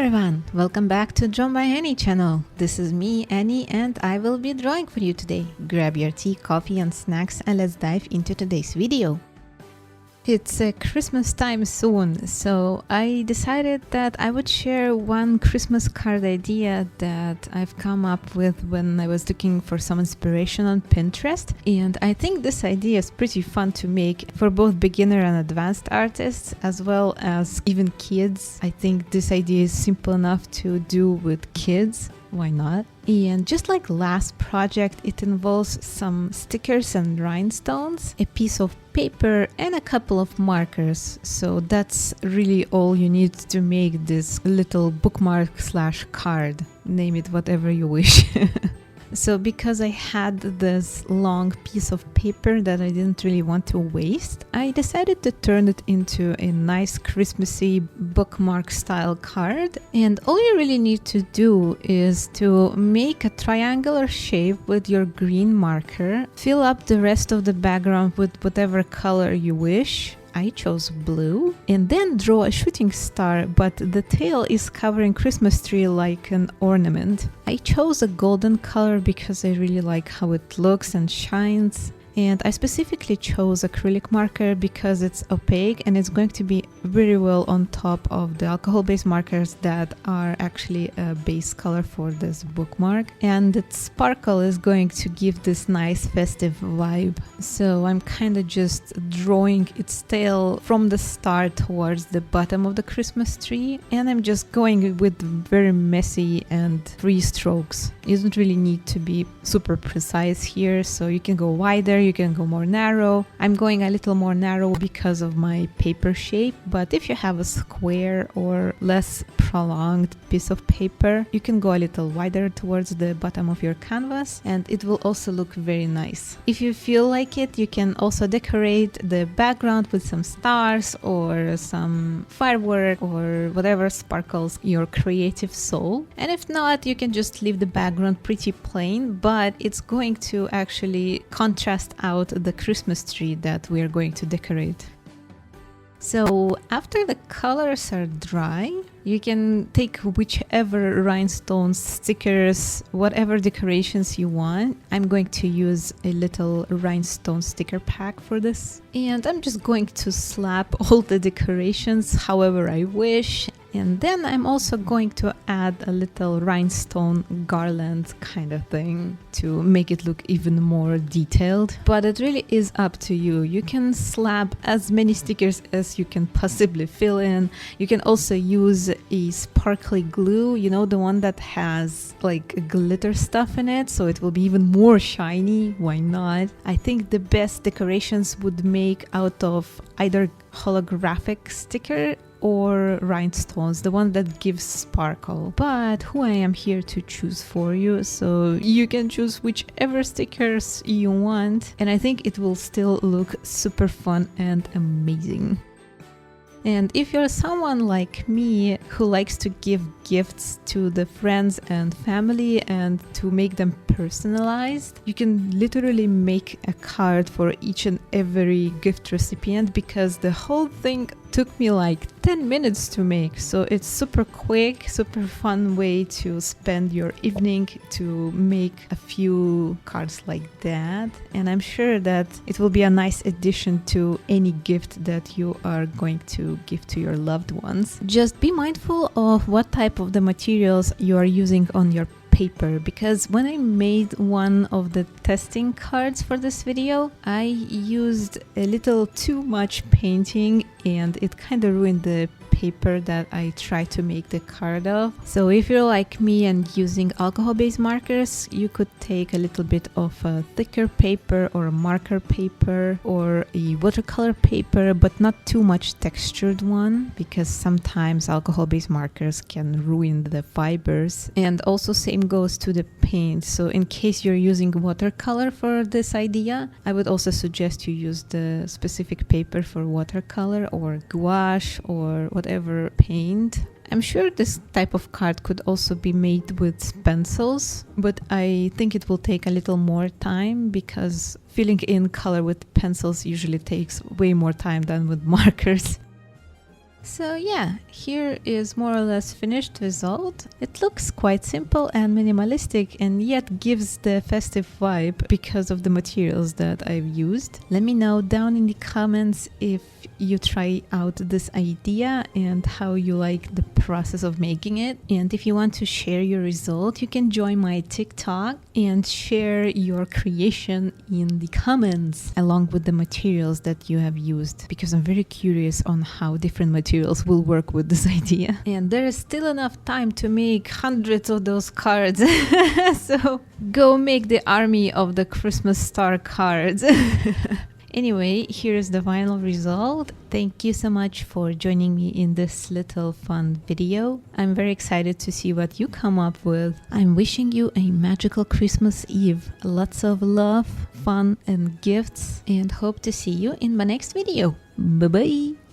everyone, welcome back to Drawn by Annie channel. This is me, Annie, and I will be drawing for you today. Grab your tea, coffee and snacks and let's dive into today's video. It's Christmas time soon, so I decided that I would share one Christmas card idea that I've come up with when I was looking for some inspiration on Pinterest. And I think this idea is pretty fun to make for both beginner and advanced artists, as well as even kids. I think this idea is simple enough to do with kids. Why not? And just like last project, it involves some stickers and rhinestones, a piece of paper and a couple of markers. So that's really all you need to make this little bookmark / card. Name it whatever you wish. So because I had this long piece of paper that I didn't really want to waste, I decided to turn it into a nice Christmassy bookmark style card. And all you really need to do is to make a triangular shape with your green marker, fill up the rest of the background with whatever color you wish. I chose blue, and then draw a shooting star, but the tail is covering Christmas tree like an ornament. I chose a golden color because I really like how it looks and shines. And I specifically chose acrylic marker because it's opaque and it's going to be very well on top of the alcohol-based markers that are actually a base color for this bookmark. And its sparkle is going to give this nice festive vibe. So I'm kind of just drawing its tail from the start towards the bottom of the Christmas tree. And I'm just going with very messy and free strokes. You don't really need to be super precise here, so you can go wider, you can go more narrow. I'm going a little more narrow because of my paper shape, but if you have a square or less prolonged piece of paper, you can go a little wider towards the bottom of your canvas and it will also look very nice. If you feel like it, you can also decorate the background with some stars or some firework or whatever sparkles your creative soul. And if not, you can just leave the background pretty plain, but it's going to actually contrast out the Christmas tree that we are going to decorate. So after the colors are dry, you can take whichever rhinestones, stickers, whatever decorations you want. I'm going to use a little rhinestone sticker pack for this. And I'm just going to slap all the decorations however I wish. And then I'm also going to add a little rhinestone garland kind of thing to make it look even more detailed. But it really is up to you. You can slap as many stickers as you can possibly fill in. You can also use a sparkly glue, you know, the one that has like glitter stuff in it, so it will be even more shiny. Why not? I think the best decorations would make out of either holographic sticker or rhinestones, the one that gives sparkle. But who I am here to choose for you, so you can choose whichever stickers you want, and I think it will still look super fun and amazing. And if you're someone like me who likes to give gifts to the friends and family and to make them personalized, you can literally make a card for each and every gift recipient, because the whole thing took me like 10 minutes to make. So it's super quick, super fun way to spend your evening to make a few cards like that. And I'm sure that it will be a nice addition to any gift that you are going to give to your loved ones. Just be mindful of what type of the materials you are using on your paper, because when I made one of the testing cards for this video, I used a little too much painting and it kind of ruined the paper that I tried to make the card of. So if you're like me and using alcohol-based markers, you could take a little bit of a thicker paper or a marker paper or a watercolor paper, but not too much textured one, because sometimes alcohol-based markers can ruin the fibers. And also same goes to the paint. So in case you're using watercolor for this idea, I would also suggest you use the specific paper for watercolor or gouache or whatever paint. I'm sure this type of card could also be made with pencils, but I think it will take a little more time because filling in color with pencils usually takes way more time than with markers. So yeah, here is more or less finished result. It looks quite simple and minimalistic and yet gives the festive vibe because of the materials that I've used. Let me know down in the comments if you try out this idea and how you like the process of making it. And if you want to share your result, you can join my TikTok and share your creation in the comments along with the materials that you have used, because I'm very curious on how different materials will work with this idea. And there is still enough time to make hundreds of those cards. So go make the army of the Christmas star cards. Anyway, here's the final result. Thank you so much for joining me in this little fun video. I'm very excited to see what you come up with. I'm wishing you a magical Christmas Eve. Lots of love, fun and gifts, and hope to see you in my next video. Bye bye!